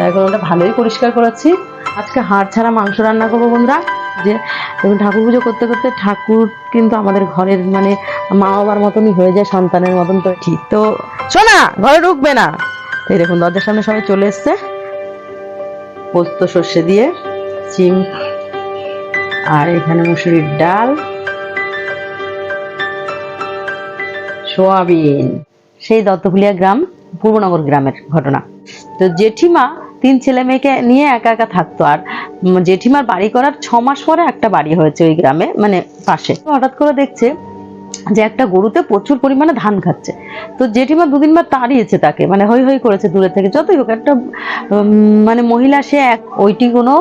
এখন ওটা ভালোই পরিষ্কার করেছি। আজকে হাড় ছাড়া মাংস রান্না করবো বন্ধুরা। যে দেখুন, ঠাকুর পুজো করতে করতে ঠাকুর কিন্তু আমাদের ঘরের মানে মা বাবার মতনই হয়ে যায়, সন্তানের মতন। তো ঠিক তো শোনা, ঘরে ঢুকবে না। এই দেখুন, দরজার সামনে সবাই চলে এসছে। পোস্ত সর্ষে দিয়ে সিম, আর এখানে মুসুরির ডাল, সোয়াবিন। সেই দত্তফুলিয়া গ্রাম, পূর্বনগর গ্রামের ঘটনা। তো জেঠিমা 3 ছেলে মেয়েকে নিয়ে একা একা থাকতো। আর জেঠিমার বাড়ি করার 6 মাস পরে একটা বাড়ি হয়েছে ওই গ্রামে, মানে পাশে। হঠাৎ করে দেখছে যে একটা গরুতে প্রচুর পরিমাণে ধান খাচ্ছে। তো জেঠিমা 2 দিন বাদ তাড়িয়েছে তাকে, মানে হই হই করেছে দূরে থেকে। যতই হোক একটা মানে মহিলা, সে ওইটি কোনো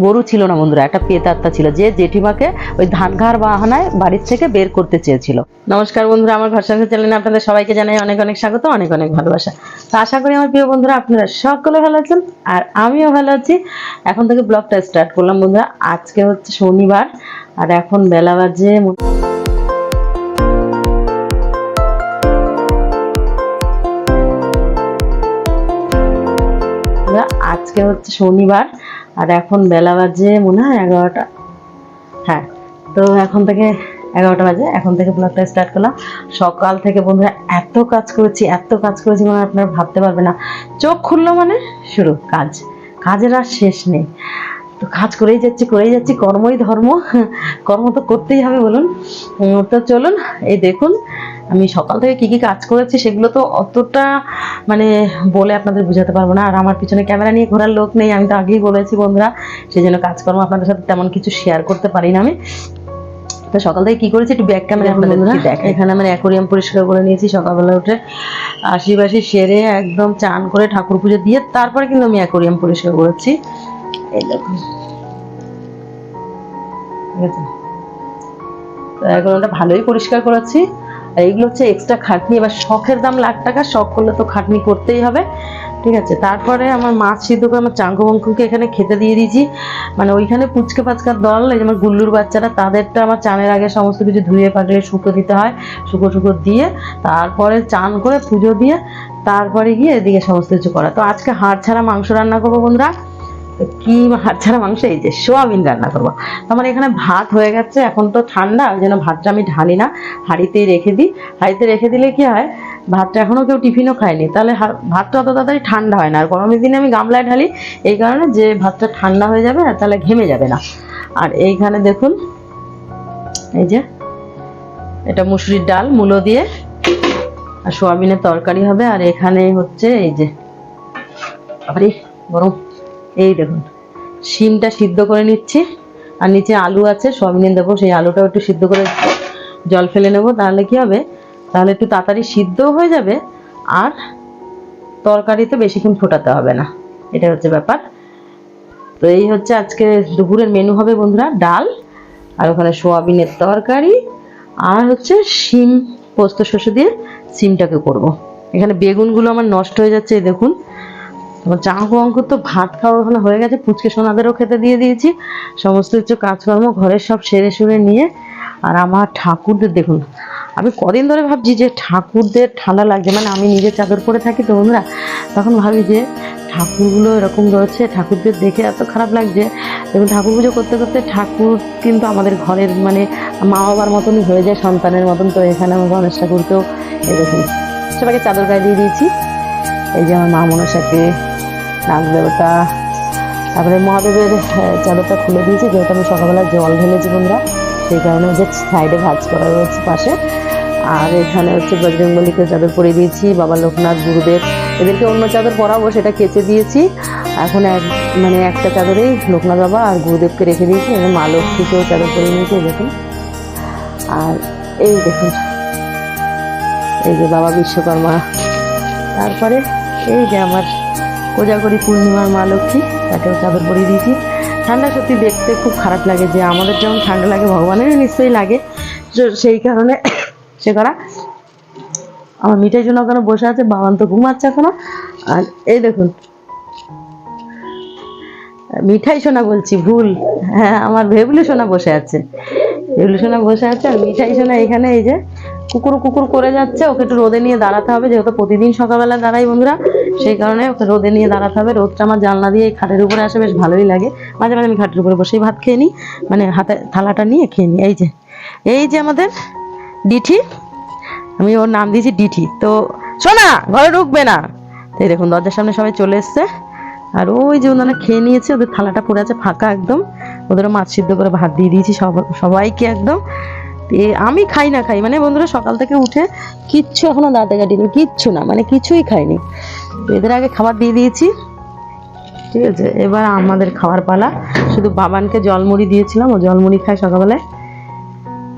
গরু ছিল না বন্ধুরা, একটা পেতাত্তা ছিল, যে জেঠিমাকে ওই ধান খাওয়ার বাহানায় বাড়ির থেকে বের করতে চেয়েছিল। নমস্কার বন্ধুরা, আমার ঘর সংসার চ্যানেলে আপনাদের সবাইকে জানাই অনেক অনেক স্বাগত, অনেক অনেক ভালোবাসা। তো আশা করি আমার প্রিয় বন্ধুরা আপনারা সকলে ভালো আছেন, আর আমিও ভালো আছি। এখন থেকে ব্লগটা স্টার্ট করলাম বন্ধুরা। আজকে হচ্ছে শনিবার, আর এখন বেলা বাজে আজকে হচ্ছে শনিবার, আর এখন বেলা বাজে মনে হয় 11টা। হ্যাঁ, তো এখন থেকে 11টা বাজে। এখন থেকে ব্লগটা স্টার্ট করলাম। সকাল থেকে বন্ধুরা এত কাজ করেছি মানে আপনারা ভাবতে পারবে না। চোখ খুললো মানে শুরু কাজ, কাজের আর শেষ নেই। তো কাজ করেই যাচ্ছি। কর্মই ধর্ম, কর্ম তো করতেই হবে বলুন। তো চলুন, এই দেখুন আমি সকাল থেকে কি কি কাজ করেছি সেগুলো তো অতটা মানে বলে আপনাদের বোঝাতে পারবো না। আর আমার পিছনে ক্যামেরা নিয়ে ঘোরার লোক নেই, আমি তো আগেই বলেছি বন্ধুরা, সেই জন্য কাজকর্ম আপনাদের সাথে তেমন কিছু শেয়ার করতে পারি না আমি। তো সকাল থেকে কি করেছি একটু ব্যাক ক্যামেরা আপনাদের দেখ। এখানে আমার অ্যাকোরিয়াম পরিষ্কার করে নিয়েছি সকালবেলা উঠে, আশিবাসি সেরে একদম চান করে ঠাকুর পুজো দিয়ে তারপরে কিন্তু আমি অ্যাকোরিয়াম পরিষ্কার করেছি। এই দেখুন, ঠিক আছে। তো এখন ওটা ভালোই পরিষ্কার করেছি। আর এইগুলো হচ্ছে এক্সট্রা খাটনি। এবার শখের দাম লাখ টাকা, শখ করলে তো খাটনি করতেই হবে, ঠিক আছে। তারপরে আমার মাছ সিদ্ধ করে আমার চাঙ্কু বঙ্কুকে এখানে খেতে দিয়ে দিয়েছি। মানে ওইখানে পুচকে পাচকার দল, এই যে আমার গুল্লুর বাচ্চারা, তাদেরটা আমার চানের আগে সমস্ত কিছু ধুয়ে পাঠিয়ে শুকো দিতে হয়। শুকো দিয়ে তারপরে চান করে পুজো দিয়ে তারপরে গিয়ে এদিকে সমস্ত কিছু করা। তো আজকে হাড় ছাড়া মাংস রান্না করবো বন্ধুরা। কি হাড় ছাড়া মাংস, এই যে সোয়াবিন রান্না করবো। আমার এখানে ভাত হয়ে গেছে, এখন তো ঠান্ডা, ওই জন্য ভাতটা আমি ঢালি না, হাঁড়িতেই রেখে দিই। হাঁড়িতে রেখে দিলে কি হয়, ভাতটা এখনো কেউ টিফিনও খায়নি, তাহলে ভাতটা অত তাড়াতাড়ি ঠান্ডা হয় না। আর গরমের দিনে আমি গামলায় ঢালি এই কারণে যে ভাতটা ঠান্ডা হয়ে যাবে, আর তাহলে ঘেমে যাবে না। আর এইখানে দেখুন, এই যে এটা মুসুরির ডাল মূলো দিয়ে, আর সোয়াবিনের তরকারি হবে। আর এখানে হচ্ছে এই যে আরে গরম, এই দেখুন শিমটা সিদ্ধ করে নিচ্ছি। আর নিচে আলু আছে, সোয়াবিনে দেবো, সেই আলুটাও একটু সিদ্ধ করে জল ফেলে নেবো। তাহলে কি হবে, তাহলে একটু তাড়াতাড়ি সিদ্ধও হয়ে যাবে, আর তরকারিতে বেশিক্ষণ ফোটাতে হবে না, এটা হচ্ছে ব্যাপার। তো এই হচ্ছে আজকে দুপুরের মেনু হবে বন্ধুরা, ডাল, আর ওখানে সোয়াবিনের তরকারি, আর হচ্ছে শিম পোস্ত সর্ষে দিয়ে শিমটাকে করব। এখানে বেগুনগুলো আমার নষ্ট হয়ে যাচ্ছে, এই দেখুন। তোমার চাঙ্কু অঙ্কুর তো ভাত খাওয়া ওখানে হয়ে গেছে, পুচকে সোনাদেরও খেতে দিয়ে দিয়েছি। সমস্ত কিছু কাজকর্ম ঘরের সব সেরে নিয়ে, আর আমার ঠাকুরদের দেখুন, আমি কদিন ধরে ভাবছি যে ঠাকুরদের ঠান্ডা লাগছে, মানে আমি নিজে চাদর পরে থাকি তো বন্ধুরা, তখন ভাবি যে ঠাকুরগুলো এরকম রয়েছে, ঠাকুরদের দেখে এত খারাপ লাগছে। দেখুন, ঠাকুর পুজো করতে করতে ঠাকুর কিন্তু আমাদের ঘরের মানে মা বাবার মতনই হয়ে যায়, সন্তানের মতন। তো এখানে আমার গণেশ ঠাকুরকেও এই দেখুন সবাইকে চাদর গায়ে দিয়ে দিয়েছি। এই যে আমার মা মনসাকে, নাগ দেবতা, তারপরে মহাদেবের চাদরটা খুলে দিয়েছি, যেহেতু আমি সকালবেলা জল ঢেলেছি বন্ধুরা, সেই কারণে যে সাইডে ভাঁজ করা রয়েছে পাশে। আর এখানে হচ্ছে বজরংবলীকে চাদর পরিয়ে দিয়েছি, বাবা লোকনাথ, গুরুদেব, এদেরকে অন্য চাদর পরাবো, সেটা কেচে দিয়েছি। এখন মানে একটা চাদরেই লোকনাথ বাবা আর গুরুদেবকে রেখে দিয়েছি, এবং মা লক্ষ্মীকেও চাদর পরিয়ে নিয়েছি দেখুন। আর এই দেখুন, এই যে বাবা বিশ্বকর্মা, তারপরে এই যে আমার কোজাগরী পূর্ণিমার মা লক্ষ্মী, তাকেও চাদর পরিয়ে দিয়েছি। ঠান্ডা সত্যি দেখতে খুব খারাপ লাগে, যে আমাদের যেমন ঠান্ডা লাগে ভগবানেরও নিশ্চয়ই লাগে, সেই কারণে সে করা। আমার মিঠাই জন্য ওখানে বসে আছে, বাবান তো ঘুমাচ্ছে এখনো। আর এই দেখুন, মিঠাই সোনা বলছি, ভুল, হ্যাঁ আমার ভেবলু সোনা বসে আছে, ভেবলু সোনা বসে আছে। আর মিঠাই সোনা এখানে এই যে কুকুর করে যাচ্ছে, ওকে একটু রোদে নিয়ে দাঁড়াতে হবে, যেহেতু প্রতিদিন সকালবেলা দাঁড়াই বন্ধুরা, সেই কারণে ওকে রোদে নিয়ে দাঁড়াতে হবে। রোদটা আমার জানলা দিয়ে এই খাটের উপরে আসে, বেশ ভালোই লাগে। মাঝে মাঝে আমি খাটের উপরে বসেই ভাত খেয়ে নিই, মানে হাতে থালাটা নিয়ে খেয়ে নিই। এই যে আমাদের ডিঠি, আমি ওর নাম দিয়েছি ডিঠি। তো শোনা, ঘরে ঢুকবে না। এই দেখুন দরজার সামনে সবাই চলে এসছে। আর ওই যে ওনারা খেয়ে নিয়েছে, ওদের থালাটা পড়ে আছে ফাঁকা একদম। ওদেরও মাছ সিদ্ধ করে ভাত দিয়ে দিয়েছি সবাইকে একদম। আমি খাই না খাই মানে বন্ধুরা সকাল থেকে উঠে কিচ্ছু এখনো দাঁতে কাটিনি, কিচ্ছু না, মানে কিছুই খাইনি। এদের আগে খাবার দিয়ে দিয়েছি, ঠিক আছে। এবার আমাদের খাবার পালা। শুধু বাবানকে জলমুড়ি দিয়েছিলাম, ও জলমুড়ি খায় সকালবেলায়,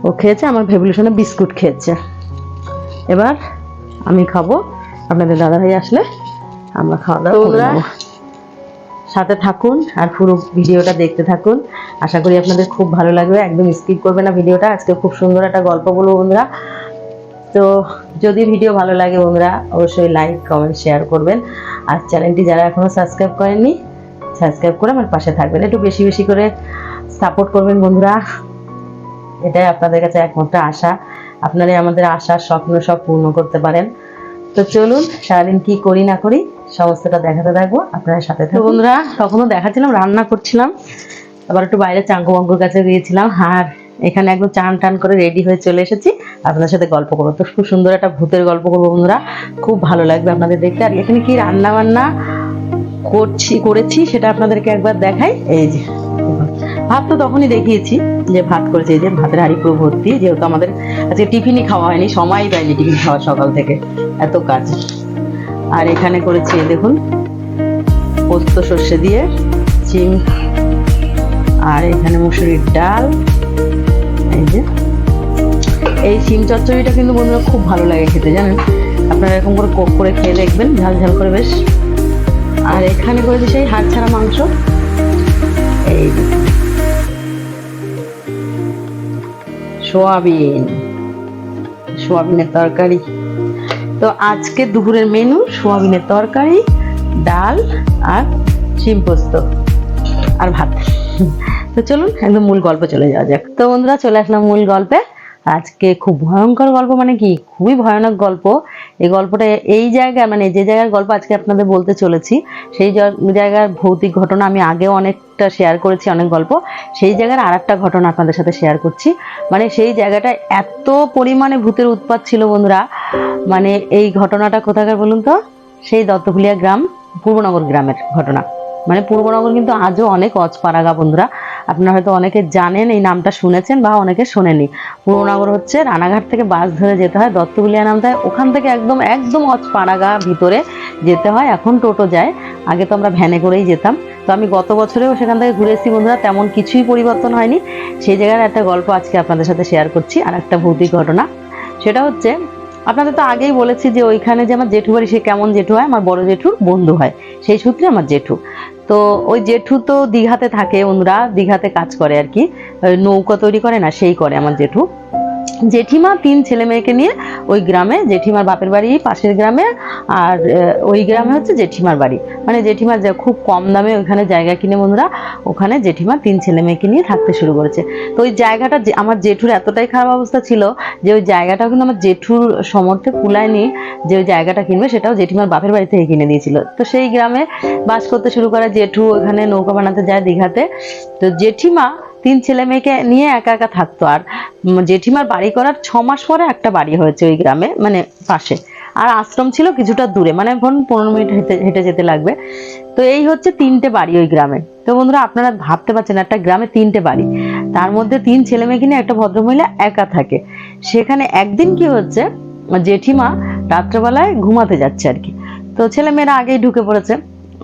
ও খেয়েছে। আমার ভেবুলেশনে বিস্কুট খেয়েছে। এবার আমি খাবো, আপনাদের দাদাভাই আসলে আমরা খাওয়া দাওয়া করবো। সাথে থাকুন আর পুরো ভিডিওটা দেখতে থাকুন, আশা করি আপনাদের খুব ভালো লাগবে। একদম স্কিপ করবে না ভিডিওটা। আজকে খুব সুন্দর একটা গল্প বলবো বন্ধুরা। তো যদি ভিডিও ভালো লাগে বন্ধুরা অবশ্যই লাইক কমেন্ট শেয়ার করবেন। আর চ্যানেলটি যারা এখনো সাবস্ক্রাইব করেননি, সাবস্ক্রাইব করে আমার পাশে থাকবেন, একটু বেশি বেশি করে সাপোর্ট করবেন বন্ধুরা। এটাই আপনাদের কাছে একমাত্র আশা, আপনারাই আমাদের আশা স্বপ্ন সব পূর্ণ করতে পারেন। তো চলুন সারাদিন কি করি না করি সমস্তটা দেখাতে থাকবো, আপনারা সাথে থাকুন। বন্ধুরা তখনও দেখাচ্ছিলাম রান্না করছিলাম, আবার একটু বাইরে চাঙ্কু বাঙ্কুর কাছে গিয়েছিলাম। আর এখানে একদম চান টান করে রেডি হয়ে চলে এসেছি আপনাদের সাথে গল্প করবো। তো খুব সুন্দর একটা ভূতের গল্প করবো বন্ধুরা, খুব ভালো লাগবে আপনাদের দেখতে। আর এখানে কি রান্না বান্না করেছি সেটা আপনাদেরকে একবার দেখাই। এই যে ভাত তো তখনই দেখিয়েছি যে ভাত করেছি, এই যে ভাতের হাঁড়ি পুরো ভর্তি, যেহেতু আমাদের আজকে টিফিনই খাওয়া হয়নি, সময় পাইনি টিফিন খাওয়া সকাল থেকে, এত কাজ। আর এখানে করেছি দেখুন পোস্ত সর্ষে দিয়ে চিম, আর এখানে মুসুরির ডাল। এই যে এই শিম চচ্চড়িটা কিন্তু বন্ধুরা খুব ভালো লাগে খেতে, জানেন। আপনারা এরকম করে কোক করে খেয়ে দেখবেন, ঝাল ঝাল করে বেশ। আর এখানে করেছি সেই হাড় ছাড়া মাংস, এই সোয়াবিনের তরকারি। তো আজকে দুপুরের মেনু সোয়াবিনের তরকারি, ডাল আর শিম পোস্ত আর ভাত। তো চলুন একদম মূল গল্পে চলে যাওয়া যাক। তো বন্ধুরা চলে আসলাম মূল গল্পে। আজকে খুব ভয়ঙ্কর গল্প, মানে কি খুবই ভয়ানক গল্প। এই গল্পটা এই জায়গায়, মানে যে জায়গার গল্প আজকে আপনাদের বলতে চলেছি, সেই জায়গার ভৌতিক ঘটনা আমি আগেও অনেকটা শেয়ার করেছি, অনেক গল্প। সেই জায়গার আর একটা ঘটনা আপনাদের সাথে শেয়ার করছি। মানে সেই জায়গাটায় এত পরিমাণে ভূতের উৎপাত ছিল বন্ধুরা। মানে এই ঘটনাটা কোথাকার বলুন তো? সেই দত্তফুলিয়া গ্রাম, পূর্বনগর গ্রামের ঘটনা। মানে পূর্বনগর কিন্তু আজও অনেক অজপাড়াগা বন্ধুরা, আপনারা হয়তো অনেকে জানেন, এই নামটা শুনেছেন বা অনেকে শোনেনি। পূর্বনগর হচ্ছে রানাঘাট থেকে বাস ধরে যেতে হয়, দত্তফুলিয়া নামতে হয়, ওখান থেকে একদম একদম অজপাড়াগা ভিতরে যেতে হয়। এখন টোটো যায়, আগে তো আমরা ভ্যানে করেই যেতাম। তো আমি গত বছরেও সেখান থেকে ঘুরে এসেছি বন্ধুরা, তেমন কিছুই পরিবর্তন হয়নি। সেই জায়গার একটা গল্প আজকে আপনাদের সাথে শেয়ার করছি, আর একটা ভৌতিক ঘটনা। সেটা হচ্ছে, আপনাদের তো আগেই বলেছি যে ওইখানে যে আমার জেঠু বাড়ি, সে কেমন জেঠু হয়, আমার বড় জেঠুর বন্ধু হয়, সেই সূত্রে আমার জেঠু। তো ওই জেঠু তো দীঘাতে থাকে বন্ধুরা, দীঘাতে কাজ করে আর কি, নৌকা তৈরি করে না, সেই করে আমার জেঠু। জেঠিমা 3 ছেলে মেয়েকে নিয়ে ওই গ্রামে, জেঠিমার বাপের বাড়ি পাশের গ্রামে, আর ওই গ্রামে হচ্ছে জেঠিমার বাড়ি। মানে জেঠিমার খুব কম দামে ওইখানে জায়গা কিনে বন্ধুরা, ওখানে জেঠিমা 3 ছেলে মেয়েকে নিয়ে থাকতে শুরু করেছে। তো ওই জায়গাটা আমার জেঠুর এতটাই খারাপ অবস্থা ছিল যে ওই জায়গাটাও কিন্তু আমার জেঠুর সমর্থে কুলায়নি যে ওই জায়গাটা কিনবে, সেটাও জেঠিমার বাপের বাড়ি থেকে কিনে দিয়েছিল। তো সেই গ্রামে বাস করতে শুরু করে জেঠু, ওখানে নৌকা বানাতে যায় দীঘাতে। তো জেঠিমা 3 ছেলে মেয়েকে নিয়ে একা একা থাকতো। আর জেঠিমার বাড়ি করার 6 মাস পরে একটা বাড়ি হয়েছে ওই গ্রামে, মানে পাশে। আর আশ্রম ছিল কিছুটা দূরে, মানে 15 মিনিট হেঁটে যেতে লাগবে। তো এই হচ্ছে 3টে বাড়ি ওই গ্রামে। তো বন্ধুরা আপনারা ভাবতে পারছেন, একটা গ্রামে 3টে বাড়ি, তার মধ্যে 3 ছেলে মেয়েকে নিয়ে একটা ভদ্রমহিলা একা থাকে। সেখানে একদিন কি হচ্ছে, জেঠিমা রাত্রেবেলায় ঘুমাতে যাচ্ছে আর কি। তো ছেলে মেয়েরা আগেই ঢুকে পড়েছে।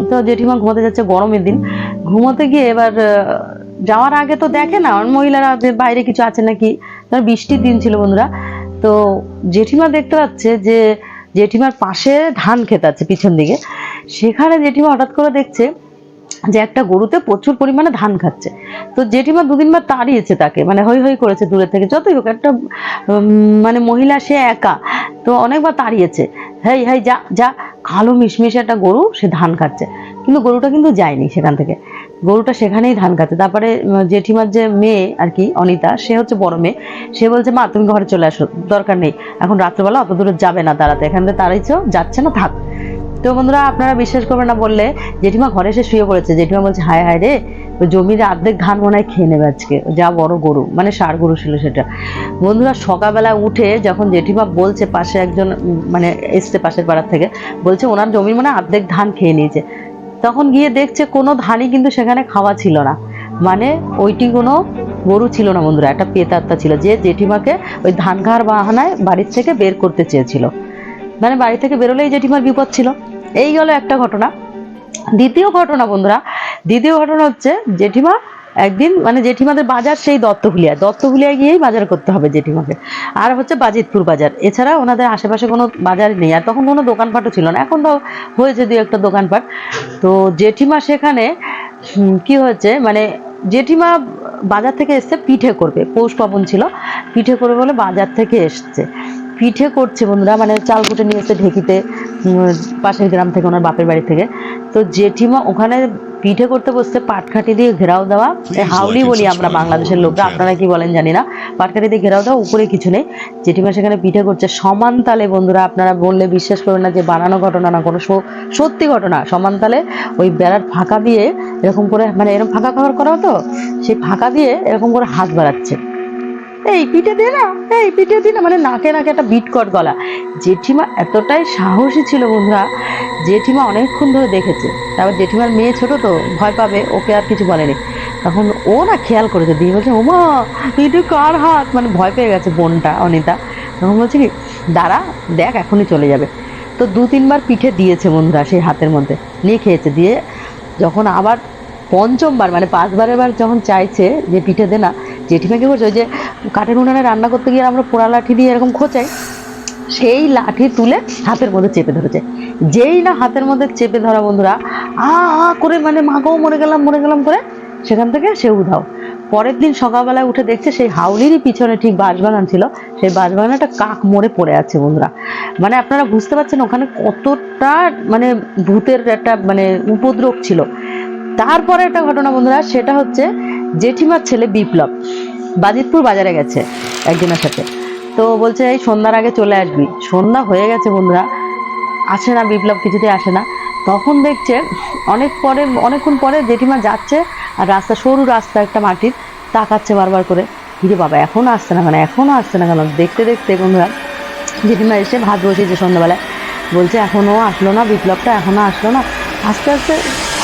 তো জেঠিমা ঘুমাতে যাচ্ছে, গরমের দিন, ঘুমোতে গিয়ে এবার যাওয়ার আগে তো দেখে না মহিলারা যে বাইরে কিছু আছে নাকি, বৃষ্টির দিন ছিল বন্ধুরা। তো জেঠিমা দেখতে পাচ্ছে যে জেঠিমার পাশে ধান ক্ষেত আছে পিছন দিকে, সেখানে জেঠিমা হঠাৎ করে দেখছে যে একটা গরুতে প্রচুর পরিমাণে ধান খাচ্ছে। তো জেঠিমা 2 বার তাড়িয়েছে তাকে, মানে হই হই করেছে দূরে থেকে, যতই হোক একটা মানে মহিলা, সে একা, তো অনেকবার তাড়িয়েছে, হেই হেই যা যা। কালো মিশমিশে একটা গরু, সে ধান খাচ্ছে, কিন্তু গরুটা কিন্তু যায়নি সেখান থেকে, গরুটা সেখানেই ধান খাচ্ছে। তারপরে জেঠিমার যে মেয়ে আর কি, অনিতা, সে হচ্ছে বড় মেয়ে, সে বলছে মা তুমি ঘরে চলে আসো, দরকার নেই, এখন রাত্রেবেলা অত দূরে যাবে না, দাঁড়াতে এখান থেকে তাড়াইছো, যাচ্ছে না, থাক। তো বন্ধুরা আপনারা বিশ্বাস করবেন না বললে, জেঠিমা ঘরে এসে শুয়ে পড়েছে। জেঠিমা বলছে হায় হায় রে, জমির অর্ধেক ধান মনে হয় খেয়ে নেবে আজকে, যা বড় গরু, মানে ষাঁড় গরু ছিল সেটা। বন্ধুরা সকালবেলা উঠে যখন জেঠিমা বলছে, পাশে একজন মানে এসছে পাশের পাড়ার থেকে, বলছে ওনার জমির মানে অর্ধেক ধান খেয়ে নিয়েছে। তখন গিয়ে দেখছে কোনো ধানই কিন্তু সেখানে খাওয়া ছিল না, মানে ওইটি কোনো গরু ছিল না বন্ধুরা, একটা পেতাত্তা ছিল, যে জেঠিমাকে ওই ধান খাওয়ার বাহানায় বাড়ির থেকে বের করতে চেয়েছিল। মানে বাড়ি থেকে বেরোলেই জেঠিমার বিপদ ছিল। এই গেল একটা ঘটনা। দ্বিতীয় ঘটনা হচ্ছে জেঠিমা একদিন, মানে জেঠিমাদের বাজার সেই দত্তগুলিয়ায় গিয়েই বাজার করতে হবে জেঠিমাকে, আর হচ্ছে বাজিতপুর বাজার, এছাড়া ওনাদের আশেপাশে কোনো বাজার নেই। আর তখন কোনো দোকানপাটও ছিল না, এখন তো হয়েছে দু একটা দোকানপাট। তো জেঠিমা সেখানে কি হয়েছে, মানে জেঠিমা বাজার থেকে এসছে পিঠে করবে, পৌষ পার্বণ ছিল, পিঠে করবে বলে বাজার থেকে এসছে, পিঠে করছে বন্ধুরা, মানে চাল কুটে নিয়ে এসছে ঢেকিতে, পাশের গ্রাম থেকে, ওনার বাপের বাড়ি থেকে। তো জেঠিমা ওখানে পিঠে করতে বসছে, পাটকাঠি দিয়ে ঘেরাও দেওয়া, হাউলি বলি আমরা বাংলাদেশের লোকরা, আপনারা কি বলেন জানি না, পাটকাঠি দিয়ে ঘেরাও দেওয়া, উপরে কিছু নেই। জেঠিমা সেখানে পিঠে করছে সমান তালে বন্ধুরা, আপনারা বললে বিশ্বাস করবেন না যে বানানো ঘটনা না, কোনো সত্যি ঘটনা। সমান তালে ওই বেড়ার ফাঁকা দিয়ে এরকম করে, মানে এরকম ফাঁকা খাবার করা হতো, সেই ফাঁকা দিয়ে এরকম করে হাত বাড়াচ্ছে, এই পিঠে দে না, এই পিঠে দি না, মানে নাকে নাকে একটা বিটকট গলা। জেঠিমা এতটাই সাহসী ছিল বন্ধুরা, জেঠিমা অনেকক্ষণ ধরে দেখেছে। তারপর জেঠিমার মেয়ে ছোট তো ভয় পাবে, ওকে আর কিছু বলেনি। তখন ও না খেয়াল করেছে, দিয়ে বলছে ওমা এটা কার হাত, মানে ভয় পেয়ে গেছে বোনটা অনিতা। তখন বলছে কি দাঁড়া দেখ এখনই চলে যাবে। তো 2-3 বার পিঠে দিয়েছে বন্ধুরা সেই হাতের মধ্যে, নিয়ে খেয়েছে। দিয়ে যখন আবার পঞ্চমবার, মানে 5বারের বার যখন চাইছে যে পিঠে দে না, জেঠিমা কি করছে, ওই যে কাঠের উনানে রান্না করতে গিয়ে আমরা পোড়া লাঠি দিয়ে এরকম খোঁচাই, সেই লাঠি তুলে হাতের মধ্যে চেপে ধরেছে। যেই না হাতের মধ্যে চেপে ধরা বন্ধুরা, আ করে, মানে মাকেও মরে গেলাম করে সেখান থেকে সে উধাও। পরের দিন সকালবেলায় উঠে দেখছে সেই হাউলিরই পিছনে ঠিক বাঁশবাগান ছিল, সেই বাঁশবাগানে একটা কাক মরে পড়ে আছে বন্ধুরা। মানে আপনারা বুঝতে পারছেন ওখানে কতটা মানে ভূতের একটা মানে উপদ্রব ছিল। তারপরে একটা ঘটনা বন্ধুরা, সেটা হচ্ছে জেঠিমার ছেলে বিপ্লব বাজিতপুর বাজারে গেছে একজনের সাথে। তো বলছে এই সন্ধ্যার আগে চলে আসবি। সন্ধ্যা হয়ে গেছে বন্ধুরা, আসে না বিপ্লব, কিছুতেই আসে না। তখন দেখছে অনেকক্ষণ পরে জেঠিমা যাচ্ছে, আর রাস্তা, সরু রাস্তা একটা মাটির, তাকাচ্ছে বারবার করে, হিরে বাবা এখনো আসছে না কেন। দেখতে দেখতে বন্ধুরা জেঠিমা এসে ভাত বসিয়েছে সন্ধ্যাবেলায়, বলছে এখনো আসলো না বিপ্লবটা, এখনো আসলো না। আস্তে আস্তে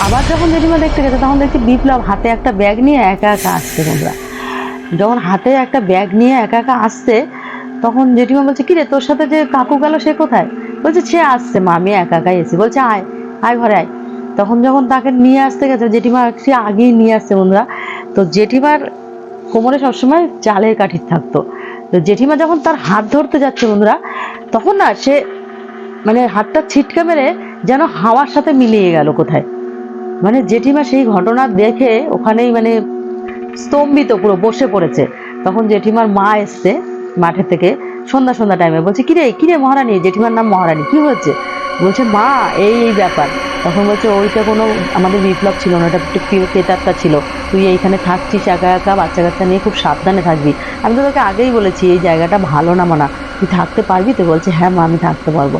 আবার যখন জেঠিমা দেখতে গেছে, তখন দেখছি বিপ্লব হাতে একটা ব্যাগ নিয়ে একা একা আসছে বন্ধুরা। যখন হাতে একটা ব্যাগ নিয়ে একা একা আসছে, তখন জেঠিমা বলছে কিরে তোর সাথে যে কাকু গেল সে কোথায়? বলছে সে আসছে মা, আমি একা একাই এসেছি। বলছে আয় আয় ঘরে আয়। তখন যখন তাকে নিয়ে আসতে গেছে, জেঠিমা সে আগেই নিয়ে আসছে বন্ধুরা। তো জেঠিমার কোমরে সবসময় চালের কাঠি থাকতো। তো জেঠিমা যখন তার হাত ধরতে যাচ্ছে বন্ধুরা, তখন না সে মানে হাতটা ছিটকে মেরে যেন হাওয়ার সাথে মিলিয়ে গেল কোথায়। মানে জেঠিমা সেই ঘটনা দেখে ওখানেই মানে স্তম্ভিত, পুরো বসে পড়েছে। তখন জেঠিমার মা এসছে মাঠে থেকে সন্ধ্যা টাইমে, বলছে কিরে মহারানী, জেঠিমার নাম মহারানী, কি হয়েছে? বলছে মা এই ব্যাপার। তখন বলছে ওইটা কোনো আমাদের বিপ্লব ছিল না, ওটা একটু পেতাত্তা ছিল, তুই এইখানে থাকছিস একা একা, বাচ্চা কাচ্চা নিয়ে খুব সাবধানে থাকবি। আমি তো তোকে আগেই বলেছি এই জায়গাটা ভালো না মানা, তুই থাকতে পারবি তো? বলছে হ্যাঁ মা আমি থাকতে পারবো।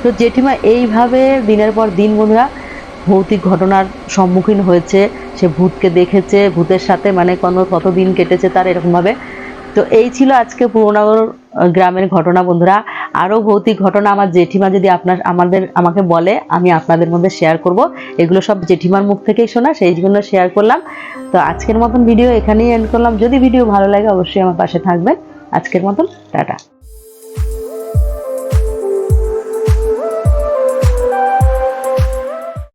তো জেঠিমা এইভাবে দিনের পর দিন বন্ধুরা ভৌতিক ঘটনার সম্মুখীন হয়েছে, সে ভূতকে দেখেছে, ভূতের সাথে মানে কতদিন কেটেছে তার এরকমভাবে। তো এই ছিল আজকে পুরনগর গ্রামের ঘটনা বন্ধুরা। আরও ভৌতিক ঘটনা আমার জেঠিমা যদি আমাকে বলে, আমি আপনাদের মধ্যে শেয়ার করব। এগুলো সব জেঠিমার মুখ থেকেই শোনা, সেই জন্য শেয়ার করলাম। তো আজকের মতন ভিডিও এখানেই এন্ড করলাম। যদি ভিডিও ভালো লাগে অবশ্যই আমার পাশে থাকবেন। আজকের মতন টাটা।